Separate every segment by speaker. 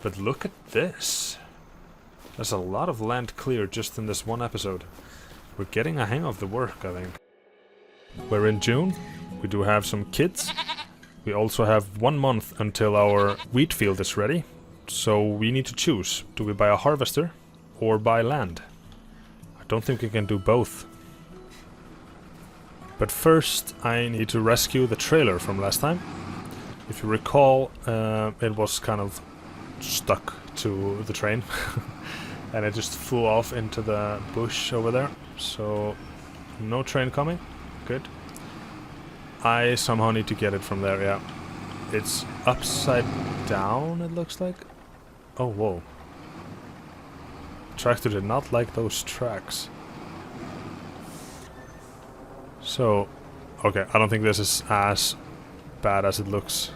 Speaker 1: But look at this. There's a lot of land cleared just in this one episode. We're getting a hang of the work, I think. We're in June. We do have some kids. We also have 1 month until our wheat field is ready. So we need to choose. Do we buy a harvester or buy land? I don't think we can do both. But first I need to rescue the trailer from last time. If you recall, it was kind of stuck to the train. And it just flew off into the bush over there. So no train coming. Good. I somehow need to get it from there, yeah. It's upside down, it looks like. Oh, whoa. Tractor did not like those tracks. So, okay, I don't think this is as bad as it looks.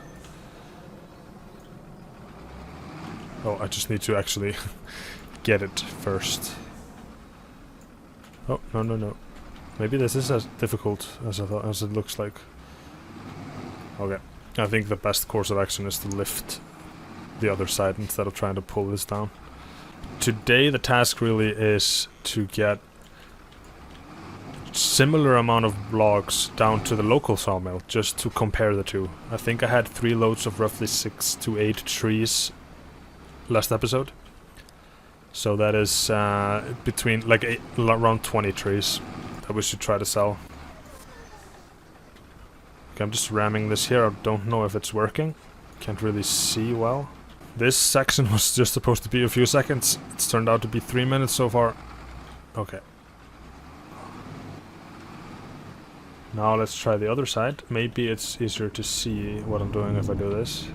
Speaker 1: Oh, I just need to actually get it first. Oh, no, no, no. Maybe this is as difficult as I thought, as it looks like. Okay, I think the best course of action is to lift the other side instead of trying to pull this down. Today the task really is to get similar amount of logs down to the local sawmill, just to compare the two. I think I had 3 loads of roughly 6 to 8 trees last episode. So that is between like around 20 trees that we should try to sell. Okay, I'm just ramming this here. I don't know if it's working. Can't really see well. This section was just supposed to be a few seconds. It's turned out to be 3 minutes so far. Okay. Now let's try the other side. Maybe it's easier to see what I'm doing if I do this.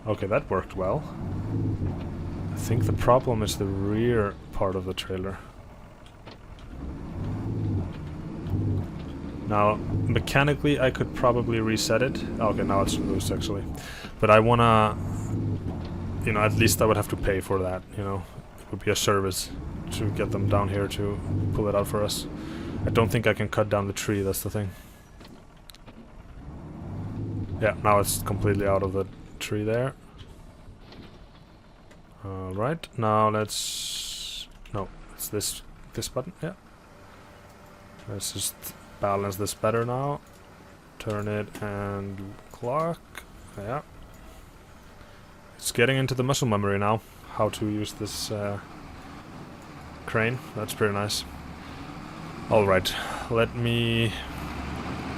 Speaker 1: Okay, that worked well. I think the problem is the rear part of the trailer. Now, mechanically I could probably reset it. Okay, now it's loose actually. But I wanna... You know, at least I would have to pay for that, you know. It would be a service to get them down here to pull it out for us. I don't think I can cut down the tree, that's the thing. Yeah, now it's completely out of the tree there. Alright, now let's... No, it's this button, yeah. Let's just balance this better now. Turn it and clock. Yeah. It's getting into the muscle memory now, how to use this crane. That's pretty nice. Alright, let me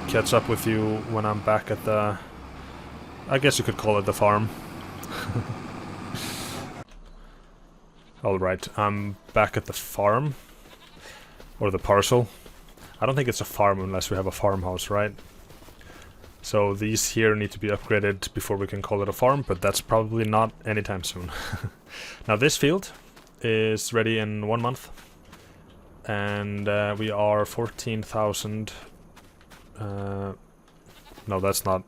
Speaker 1: catch up with you when I'm back at the... I guess you could call it the farm. Alright, I'm back at the farm. Or the parcel. I don't think it's a farm unless we have a farmhouse, right? So these here need to be upgraded before we can call it a farm, but that's probably not anytime soon. Now this field is ready in 1 month. And we are 14,000... no, that's not...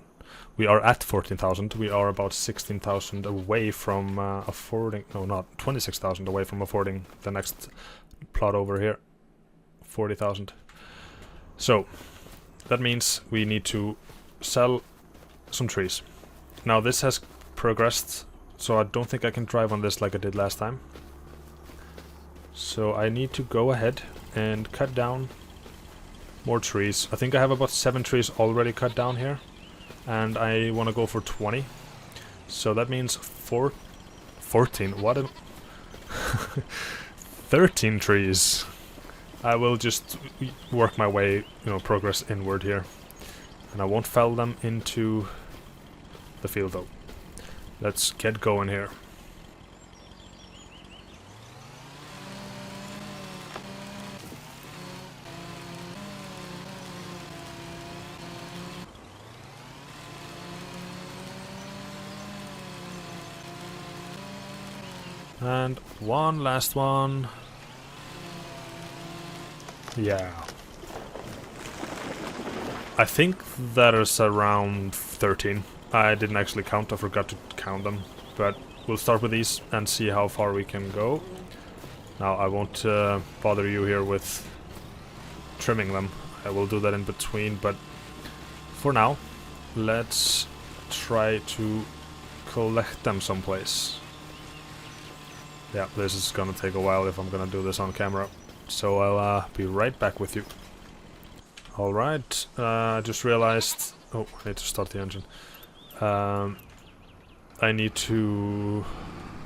Speaker 1: We are at 14,000. We are about 16,000 away from affording... No, not 26,000 away from affording the next plot over here. 40,000. So, that means we need to sell some trees. Now this has progressed, so I don't think I can drive on this like I did last time. So I need to go ahead and cut down more trees. I think I have about 7 trees already cut down here. And I want to go for 20. So that means 14. What a... 13 trees. I will just work my way, you know, progress inward here. And I won't fell them into the field though. Let's get going here. And one last one. Yeah. I think that is around 13. I didn't actually count, I forgot to count them. But we'll start with these and see how far we can go. Now I won't bother you here with trimming them. I will do that in between, but for now, let's try to collect them someplace. Yeah, this is gonna take a while if I'm gonna do this on camera. So I'll be right back with you. Alright, I just realized... Oh, I need to start the engine. I need to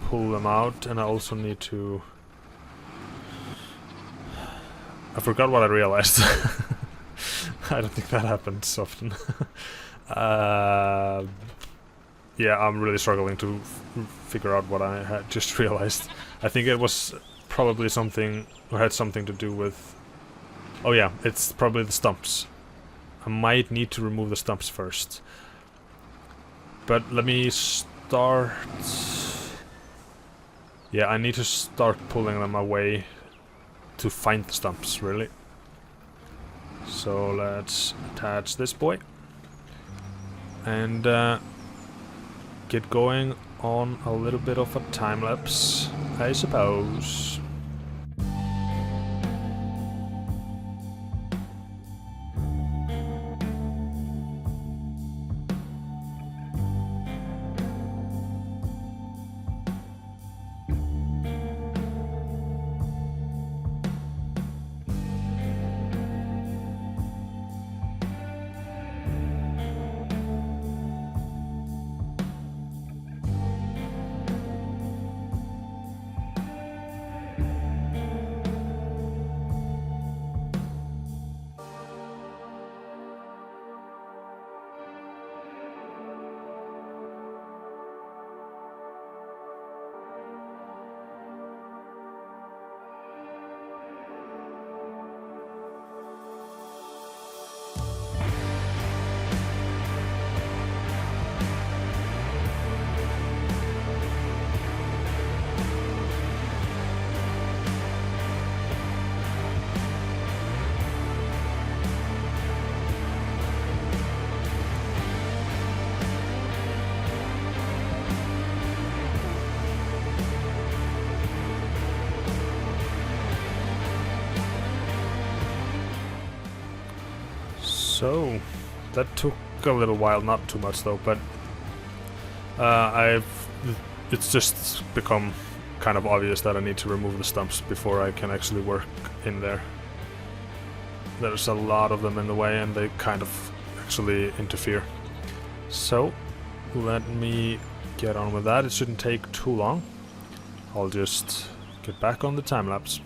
Speaker 1: pull them out, and I also need to... I forgot what I realized. I don't think that happens often. Yeah, I'm really struggling to figure out what I had just realized. I think it was probably something, or had something to do with... Oh yeah, it's probably the stumps. I might need to remove the stumps first. But let me start... Yeah, I need to start pulling them away to find the stumps, really. So let's attach this boy. And get going on a little bit of a time lapse, I suppose. So, that took a little while, not too much though, but it's just become kind of obvious that I need to remove the stumps before I can actually work in there. There's a lot of them in the way and they kind of actually interfere. So, let me get on with that. It shouldn't take too long. I'll just get back on the time lapse.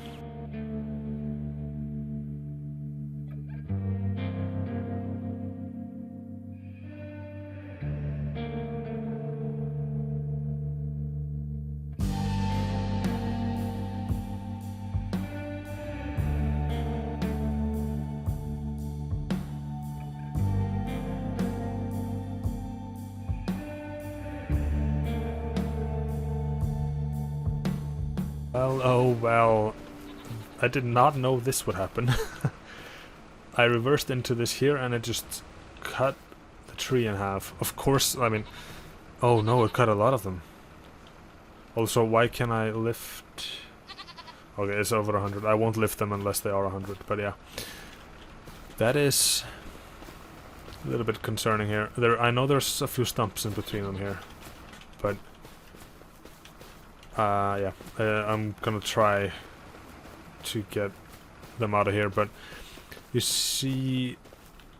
Speaker 1: Well, oh well, I did not know this would happen. I reversed into this here and it just cut the tree in half. Of course, I mean, oh no, it cut a lot of them. Also, why can I lift... Okay, it's over 100. I won't lift them unless they are 100, but yeah. That is a little bit concerning here. I know there's a few stumps in between them here, but... yeah, I'm gonna try to get them out of here, but you see,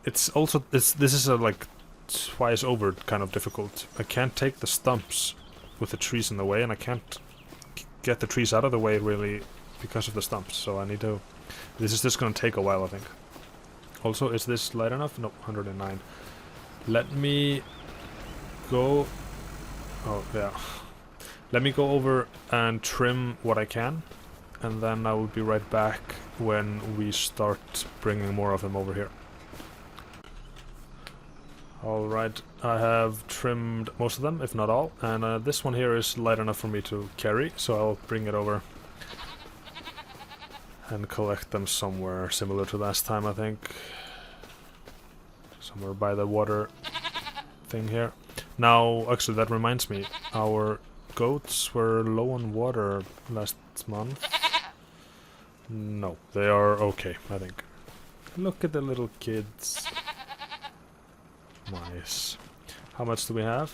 Speaker 1: it's also this is a like twice over kind of difficult. I can't take the stumps with the trees in the way, and I can't get the trees out of the way really because of the stumps. So I need to. This is just gonna take a while, I think. Also, is this light enough? No, 109. Let me go. Oh yeah. Let me go over and trim what I can, and then I will be right back when we start bringing more of them over here. Alright, I have trimmed most of them, if not all, and this one here is light enough for me to carry, so I'll bring it over and collect them somewhere similar to last time, I think. Somewhere by the water thing here. Now, actually, that reminds me, our goats were low on water last month. No, they are okay, I think. Look at the little kids. Nice. How much do we have?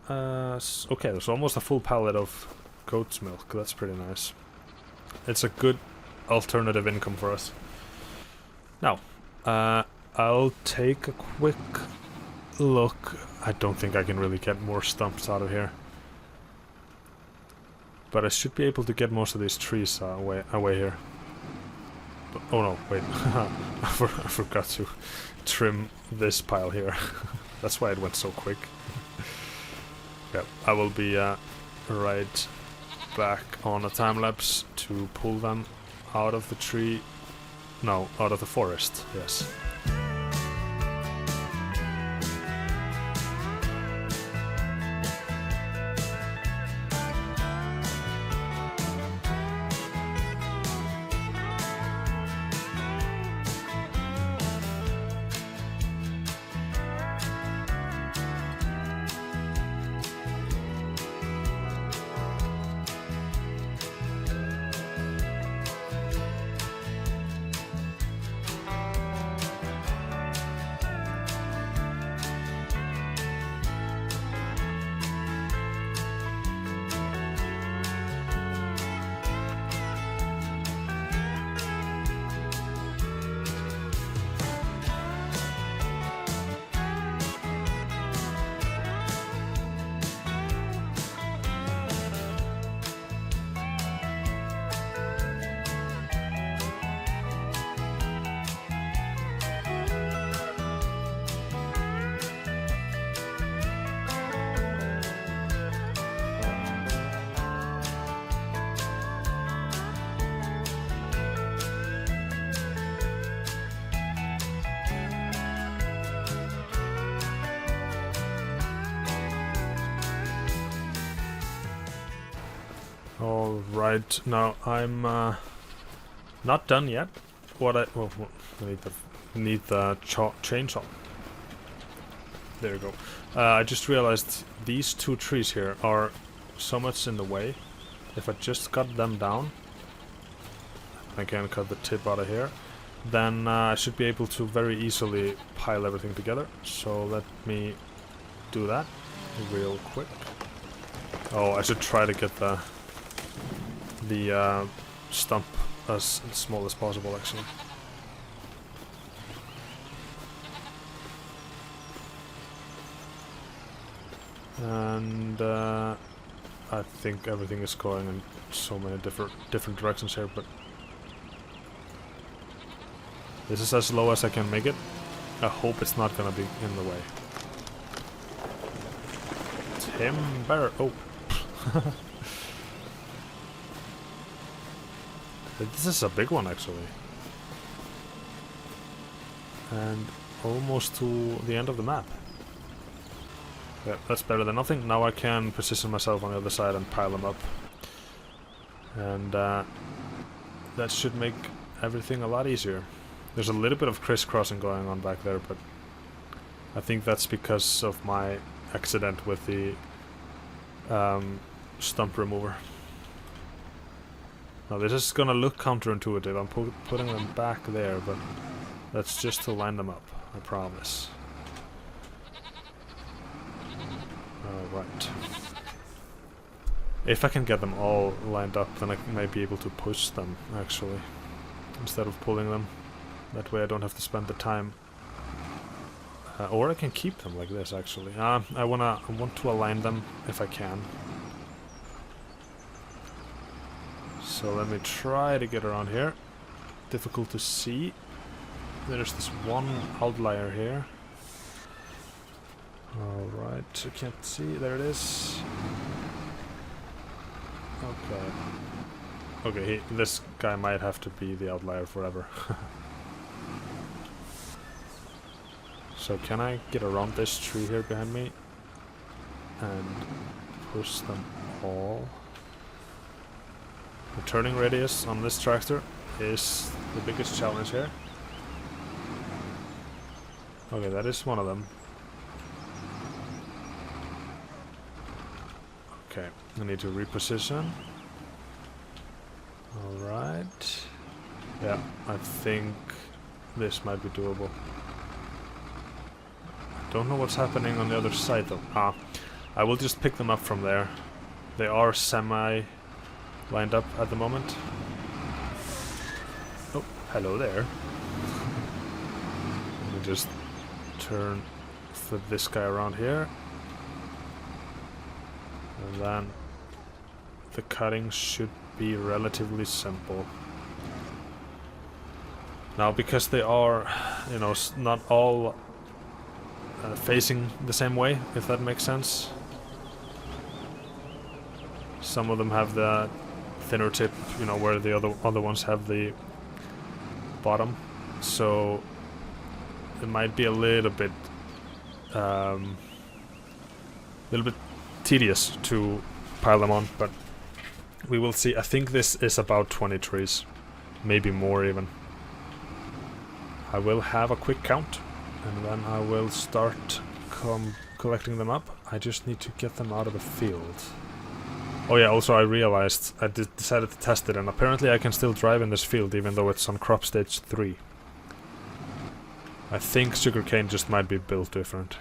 Speaker 1: Okay, there's almost a full pallet of goat's milk. That's pretty nice. It's a good alternative income for us. Now, I'll take a quick look. I don't think I can really get more stumps out of here. But I should be able to get most of these trees away here. But, oh no, wait. I forgot to trim this pile here. That's why it went so quick. Yep, I will be right back on a time lapse to pull them out of the tree. No, out of the forest, yes. Alright, now I'm not done yet. I need the chainsaw. There we go. I just realized these two trees here are so much in the way. If I just cut them down, I can cut the tip out of here, then I should be able to very easily pile everything together. So let me do that real quick. Oh, I should try to get the stump as small as possible, actually. And I think everything is going in so many different directions here, but this is as low as I can make it. I hope it's not gonna be in the way. Timber. Oh. This is a big one, actually. And almost to the end of the map. Yeah, that's better than nothing. Now I can position myself on the other side and pile them up. And that should make everything a lot easier. There's a little bit of crisscrossing going on back there, but I think that's because of my accident with the stump remover. Now this is gonna look counterintuitive. I'm putting them back there, but that's just to line them up, I promise. Alright. If I can get them all lined up, then I might be able to push them, actually, instead of pulling them. That way I don't have to spend the time. Or I can keep them like this, actually. I want to align them if I can. So let me try to get around here. Difficult to see. There's this one outlier here. Alright, I can't see. There it is. Okay. Okay, this guy might have to be the outlier forever. So can I get around this tree here behind me? And push them all? The turning radius on this tractor is the biggest challenge here. Okay, that is one of them. Okay, I need to reposition. Alright. Yeah, I think this might be doable. I don't know what's happening on the other side though. I will just pick them up from there. They are semi lined up at the moment. Oh, hello there. Let me just flip this guy around here. And then the cutting should be relatively simple. Now, because they are, you know, not all facing the same way, if that makes sense. Some of them have the thinner tip, you know, where the other ones have the bottom. So it might be a little bit tedious to pile them on, but we will see. I think this is about 20 trees, maybe more even. I will have a quick count, and then I will start collecting them up. I just need to get them out of the field. Oh yeah, also I realized I decided to test it, and apparently I can still drive in this field even though it's on crop stage 3. I think sugarcane just might be built different.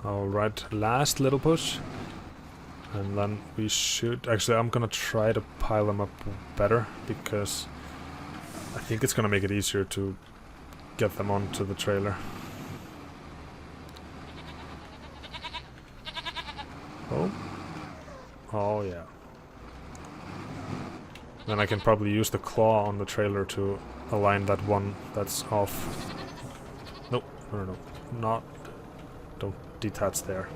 Speaker 1: Alright, last little push. And then we should... Actually, I'm gonna try to pile them up better, because I think it's gonna make it easier to get them onto the trailer. Oh. Oh, yeah. Then I can probably use the claw on the trailer to align that one that's off. Nope, no. Not... Don't detach there.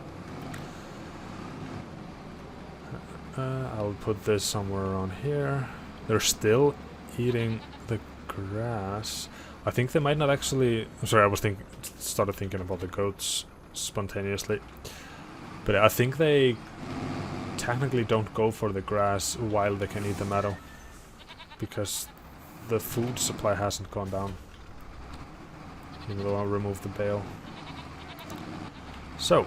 Speaker 1: I'll put this somewhere around here. They're still eating the grass. I think they might not actually... I'm sorry, I started thinking about the goats spontaneously. But I think they technically don't go for the grass while they can eat the meadow, because the food supply hasn't gone down. Even though I'll remove the bale. So,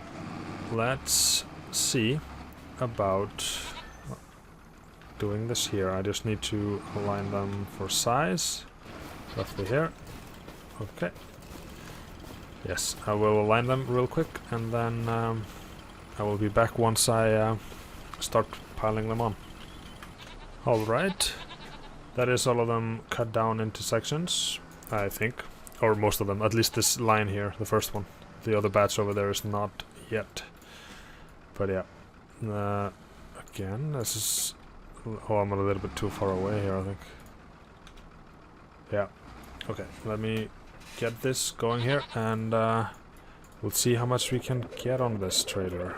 Speaker 1: let's see about doing this here. I just need to align them for size, roughly here. Okay. Yes, I will align them real quick, and then I will be back once I start piling them on. Alright, that is all of them cut down into sections, I think. Or most of them, at least this line here, the first one. The other batch over there is not yet. But yeah. Again, this is... Oh, I'm a little bit too far away here, I think. Yeah. Okay, let me get this going here, and we'll see how much we can get on this trailer.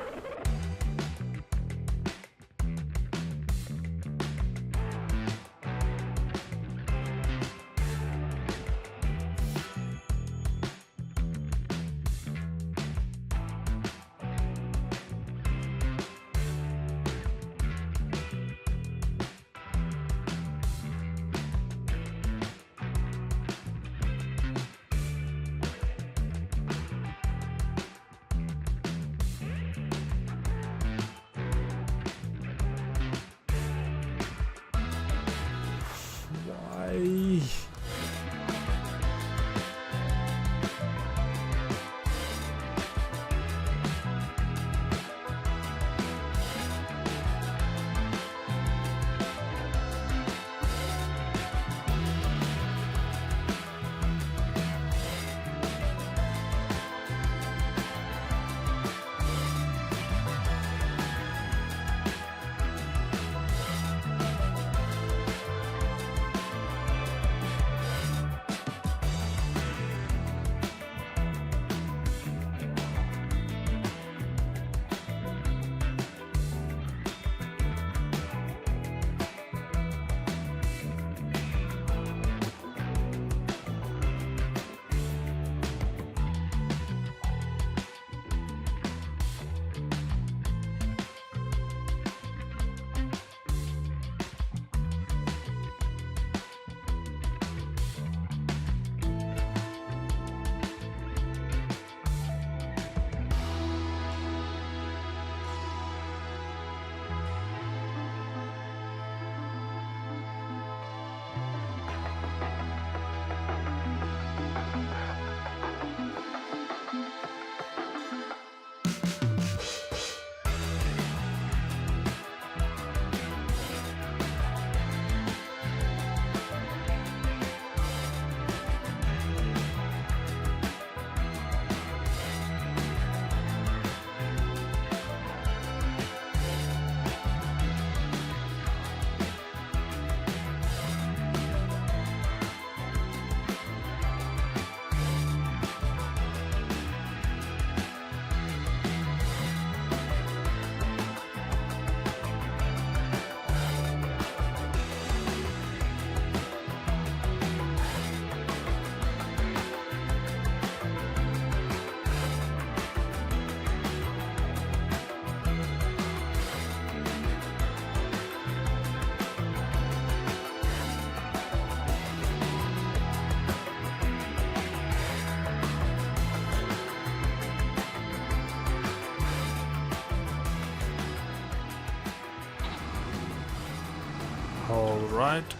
Speaker 1: Alright.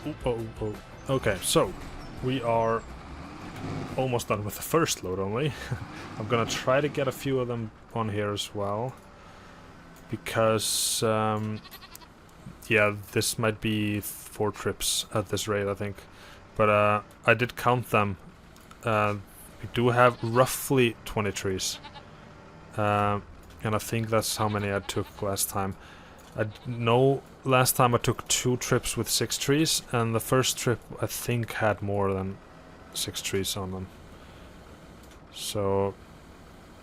Speaker 1: Okay, so we are almost done with the first load only. I'm gonna try to get a few of them on here as well. Because, yeah, this might be 4 trips at this rate, I think. But I did count them. We do have roughly 20 trees. And I think that's how many I took last time. I know last time I took 2 trips with 6 trees, and the first trip I think had more than 6 trees on them. So,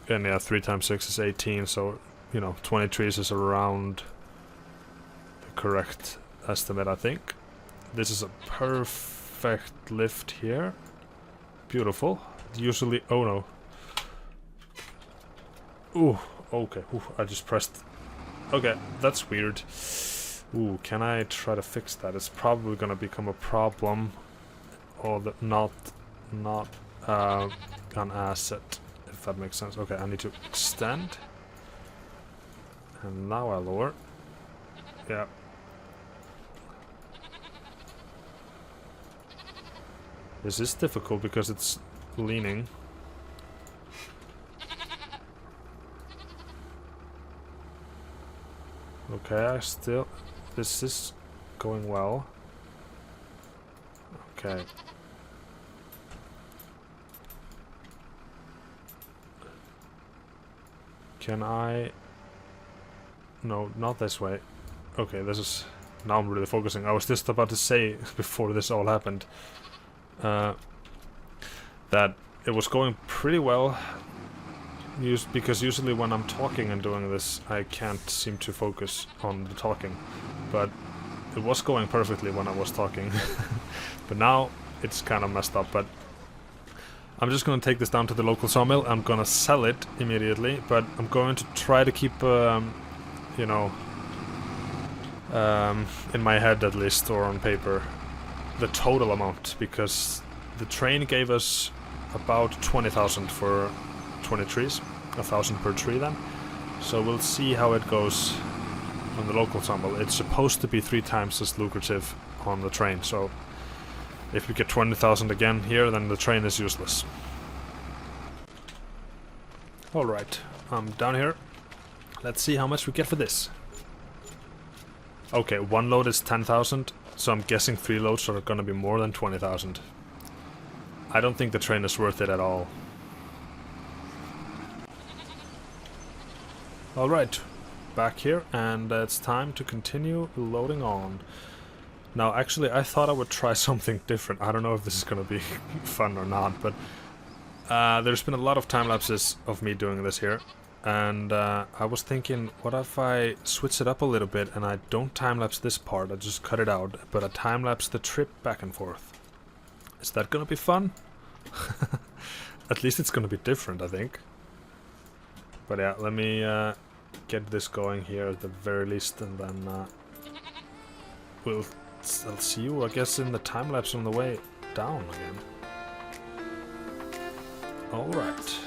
Speaker 1: and yeah, 3 times 6 is 18, so, you know, 20 trees is around the correct estimate, I think. This is a perfect lift here. Beautiful. Usually, oh no. Ooh, okay. Ooh, I just pressed. Okay, that's weird. Ooh, can I try to fix that? It's probably gonna become a problem. Or not an asset, if that makes sense. Okay, I need to extend. And now I lower. Yeah. This is difficult because it's leaning. Okay, this is going well. Okay. Can I... No, not this way. Okay, this is... Now I'm really focusing. I was just about to say, before this all happened, that it was going pretty well. Because usually when I'm talking and doing this, I can't seem to focus on the talking. But it was going perfectly when I was talking. But now it's kind of messed up. But I'm just going to take this down to the local sawmill. I'm going to sell it immediately. But I'm going to try to keep, you know, in my head at least, or on paper, the total amount. Because the train gave us about 20,000 for 20 trees, 1,000 per tree then. So we'll see how it goes on the local sawmill. It's supposed to be 3 times as lucrative on the train, so if we get 20,000 again here, then the train is useless. Alright, I'm down here. Let's see how much we get for this. Okay, 1 load is 10,000, so I'm guessing 3 loads are gonna be more than 20,000. I don't think the train is worth it at all. Alright, back here, and it's time to continue loading on. Now, actually, I thought I would try something different. I don't know if this is gonna be fun or not, but there's been a lot of time lapses of me doing this here, and I was thinking, what if I switch it up a little bit and I don't time-lapse this part, I just cut it out, but I time-lapse the trip back and forth. Is that gonna be fun? At least it's gonna be different, I think. But yeah, let me get this going here at the very least, and then I'll see you, I guess, in the time lapse on the way down again. Alright.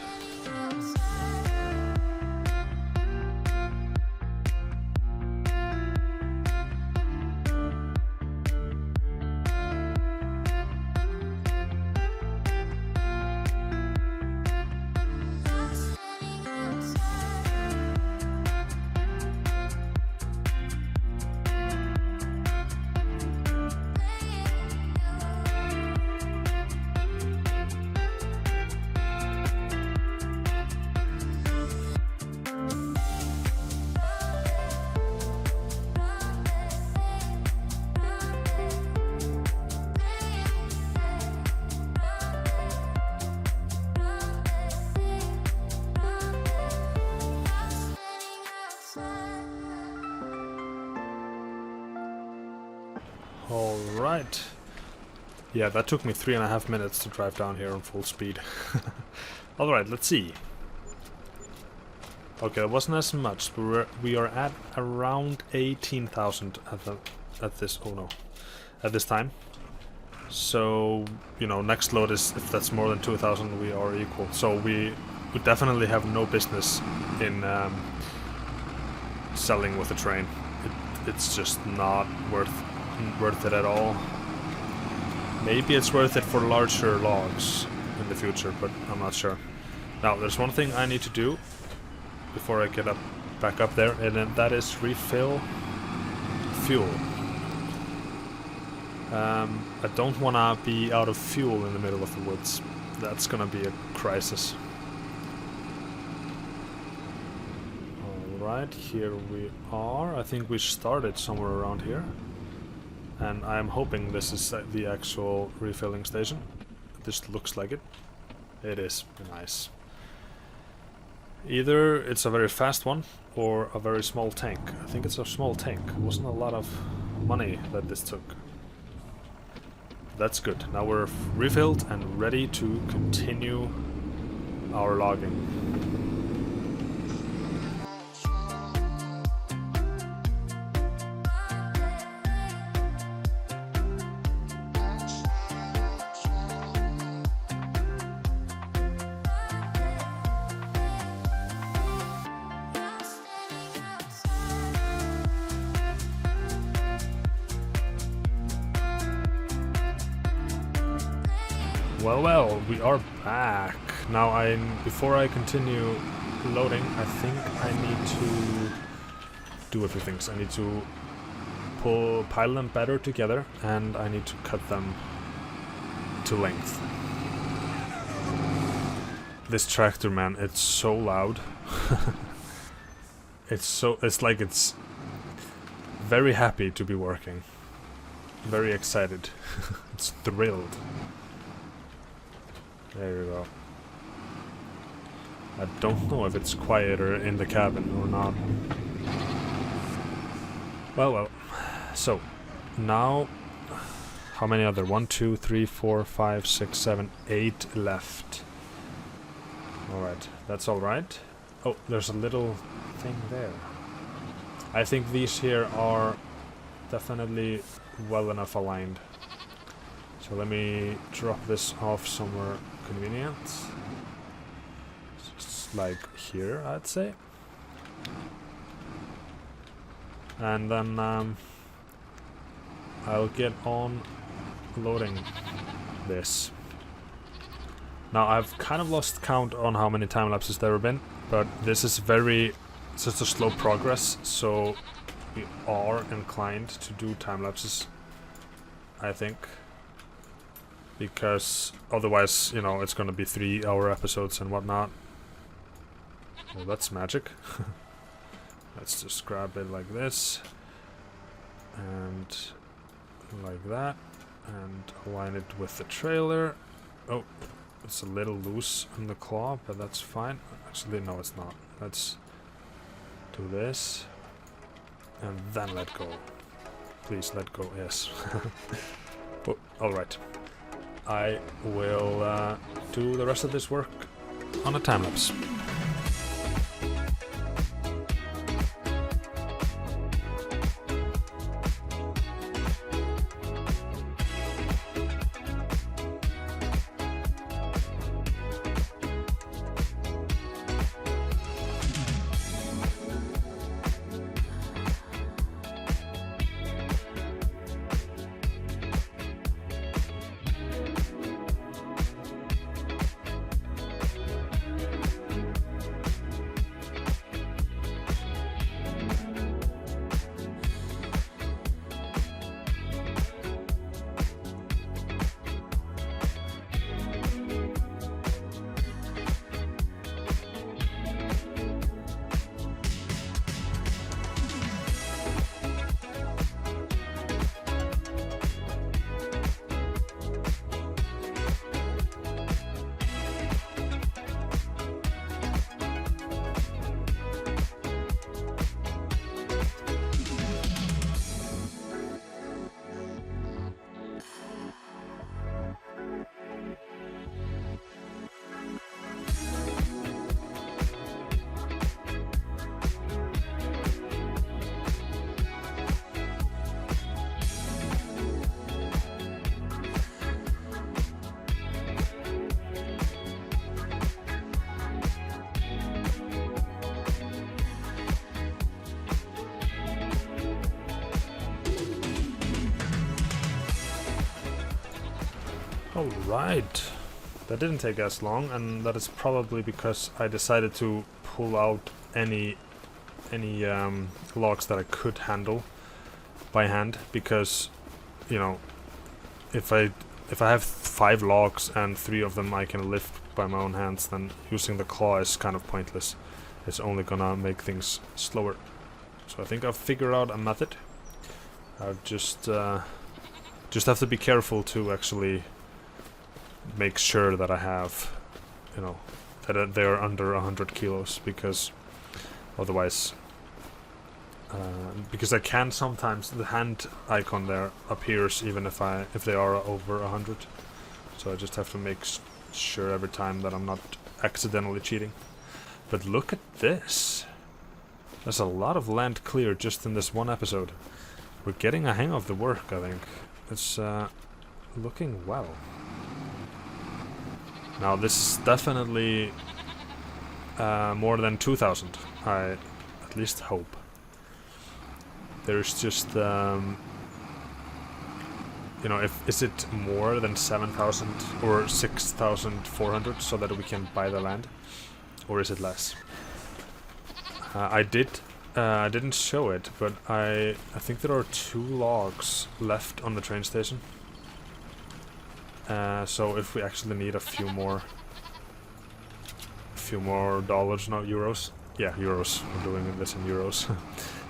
Speaker 1: Alright. Yeah, that took me 3.5 minutes to drive down here on full speed. Alright, let's see. Okay, it wasn't as much, but we are at around 18,000 at this time. So, you know, next load is, if that's more than 2,000, we are equal. So we definitely have no business in selling with the train. It's just not worth worth it at all. Maybe it's worth it for larger logs in the future, but I'm not sure. Now, there's one thing I need to do before I get back up there, and then that is refill fuel. I don't want to be out of fuel in the middle of the woods. That's gonna be a crisis. Alright, here we are. I think we started somewhere around here. And I'm hoping this is the actual refilling station. This looks like it. It is. Nice. Either it's a very fast one or a very small tank. I think it's a small tank. It wasn't a lot of money that this took. That's good. Now we're refilled and ready to continue our logging. Well, we are back. Now, before I continue loading, I think I need to do a few things. I need to pile them better together, and I need to cut them to length. This tractor, man, it's so loud. It's like it's very happy to be working. Very excited. It's thrilled. There you go. I don't know if it's quieter in the cabin or not. Well. So, now, how many other? 1, 2, 3, 4, 5, 6, 7, 8 left. Alright, that's alright. Oh, there's a little thing there. I think these here are definitely well enough aligned. So let me drop this off somewhere convenient. Just like here, I'd say. And then I'll get on loading this. Now I've kind of lost count on how many time lapses there have been, but this is just a slow progress, so we are inclined to do time lapses, I think. Because otherwise, you know, it's gonna be 3-hour episodes and whatnot. Well, that's magic. Let's just grab it like this. And like that. And align it with the trailer. Oh, it's a little loose on the claw, but that's fine. Actually, no, it's not. Let's do this. And then let go. Please let go, yes. Oh, alright. I will do the rest of this work on a time lapse. Alright, that didn't take as long, and that is probably because I decided to pull out any logs that I could handle by hand, because, you know, if I have 5 logs and 3 of them I can lift by my own hands, then using the claw is kind of pointless. It's only gonna make things slower. So I think I've figured out a method. I've just have to be careful to actually make sure that I have, you know, that they're under 100 kilos, because otherwise, because I can sometimes, the hand icon there appears even if they are over 100. So I just have to make sure every time that I'm not accidentally cheating. But look at this. There's a lot of land cleared just in this one episode. We're getting a hang of the work, I think. It's looking well. Now this is definitely more than 2,000. I at least hope. There's just you know, is it more than 7,000 or 6,400 so that we can buy the land, or is it less? I didn't show it, but I think there are 2 logs left on the train station. So if we actually need a few more dollars, not euros. Yeah, euros. We're doing this in euros.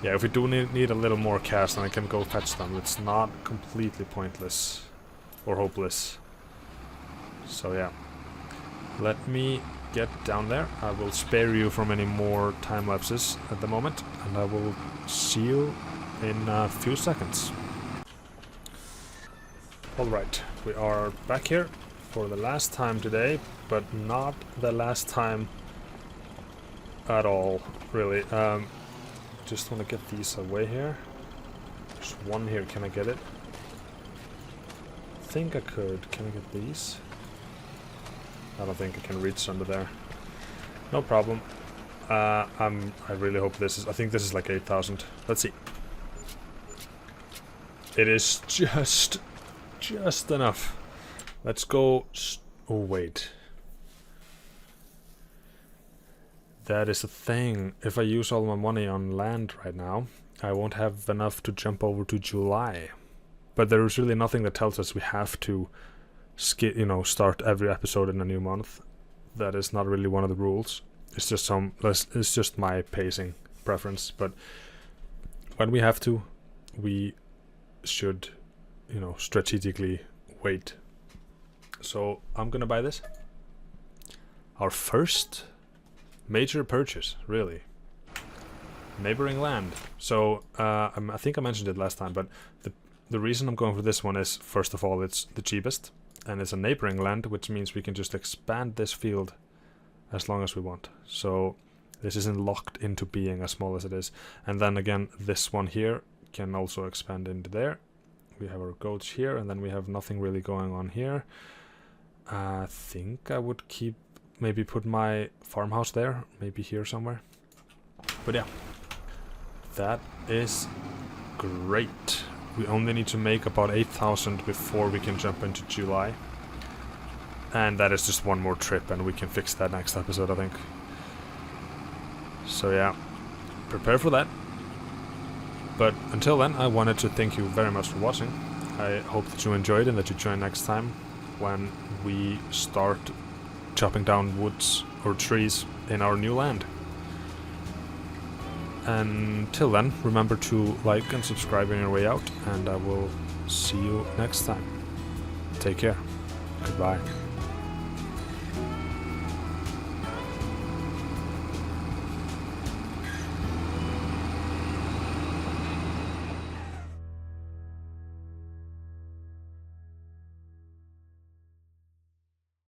Speaker 1: Yeah, if we do need a little more cash, then I can go fetch them. It's not completely pointless or hopeless. So yeah, let me get down there. I will spare you from any more time lapses at the moment, and I will see you in a few seconds. Alright, we are back here for the last time today, but not the last time at all, really. Just want to get these away here. There's one here, can I get it? I think I could. Can I get these? I don't think I can reach under there. No problem. I really hope this is... I think this is like 8,000. Let's see. It is just enough. Let's go... Oh, wait. That is the thing. If I use all my money on land right now, I won't have enough to jump over to July. But there is really nothing that tells us we have to start every episode in a new month. That is not really one of the rules. It's just my pacing preference. But when we have to, we should, strategically wait. So I'm gonna buy this. Our first major purchase, really. Neighboring land. So I think I mentioned it last time, but the reason I'm going for this one is, first of all, it's the cheapest, and it's a neighboring land, which means we can just expand this field as long as we want. So this isn't locked into being as small as it is. And then again, this one here can also expand into there. We have our goats here, and then we have nothing really going on here. I think I would maybe put my farmhouse there, maybe here somewhere. But yeah, that is great. We only need to make about 8,000 before we can jump into July. And that is just one more trip, and we can fix that next episode, I think. So yeah, prepare for that. But until then, I wanted to thank you very much for watching. I hope that you enjoyed and that you join next time when we start chopping down woods or trees in our new land. Until then, remember to like and subscribe on your way out, and I will see you next time. Take care. Goodbye.